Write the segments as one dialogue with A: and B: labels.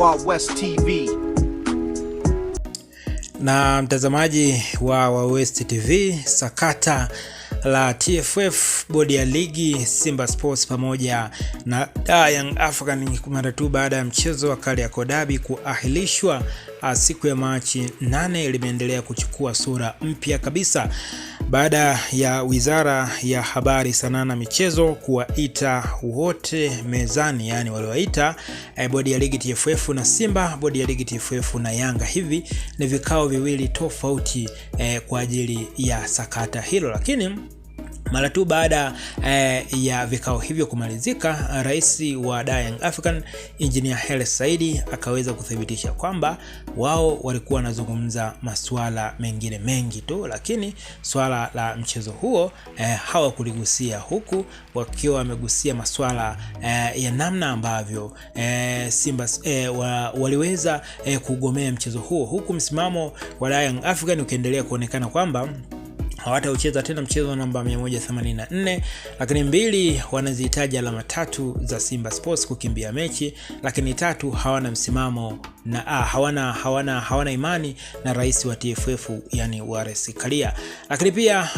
A: Wild West TV.
B: Na mtazamaji wa Wild West TV, sakata la TFF, bodi ya ligi, Simba Sports pamoja na Young African mara tu baada ya mchezo wa Kariakoo Derby kuahirishwa siku ya Machi 8 limeendelea kuchukua sura mpya kabisa baada ya Wizara ya Habari, Sanaa na Michezo kuwaita wote mezani, yani waliwaita bodi ya ligi TFF na Simba, bodi ya ligi TFF na Yanga. Hivi ni vikao viwili tofauti kwa ajili ya sakata hilo, lakini mara tu baada ya vikao hivyo kumalizika, rais wa Young African Engineer Hersi Said akaweza kuthibitisha kwamba wao walikuwa wanazungumza masuala mengine mengi tu, lakini swala la mchezo huo hawakuligusia, huku wakiwa wamegusia masuala ya namna ambavyo Simba waliweza kugomea mchezo huo, huku msimamo wa Young African ukiendelea kuonekana kwamba hawataucheza tena mchezo namba 184, lakini 2 wanazihitaji alama 3 za Simba Sports kukimbia mechi, lakini 3 hawana msimamo na hawana imani na rais wa TFF, yani Wallace Karia. Lakini pia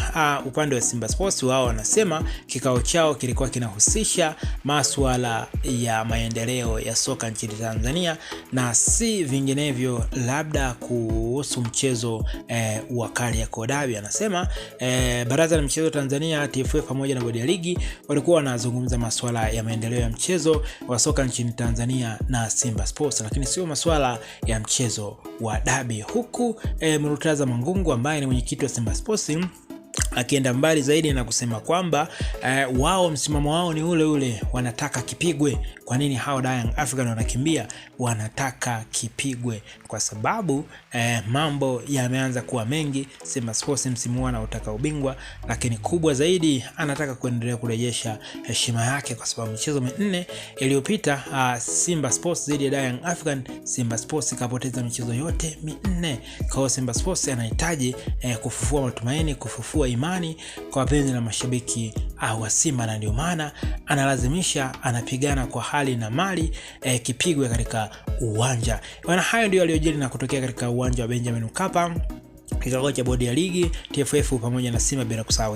B: upande wa Simba Sports wao wanasema kikao chao kilikuwa kinahusisha masuala ya maendeleo ya soka nchini Tanzania na si vinginevyo labda kuhusu mchezo wa Kariakoo Derby. Anasema Baraza la Michezo Tanzania, TFF pamoja na bodi ya ligi walikuwa wanazungumza masuala ya maendeleo ya mchezo wa soka nchini Tanzania na Simba Sports, lakini sio masuala ya mchezo wa derby, huku Murtaza Mangungu ambaye ni mwenyekiti wa Simba Sports akienda mbali zaidi na kusema kwamba wao msimamo wao ni ule ule, wanataka kipigwe. Kwa nini hao Young African wanakimbia? Wanataka kipigwe kwa sababu mambo yameanza kuwa mengi. Simba Sports msimu huu anataka ubingwa, lakini kubwa zaidi anataka kuendelea kurejesha heshima yake, kwa sababu michezo 4 iliyopita Simba Sports dhidi ya Young African, Simba Sports kapoteza michezo yote 4. Kwa hiyo Simba Sports anahitaji kufufua matumaini, kufufua imani kwa wapenzi na mashabiki wa Simba, na ndio maana analazimisha, anapigana kwa hali na mali kipigwe katika uwanja. Wana hayo ndio yaliyojiri na kutokea katika uwanja wa Benjamin Mkapa, kikao cha bodi ya ligi TFF pamoja na Simba, bila kusahau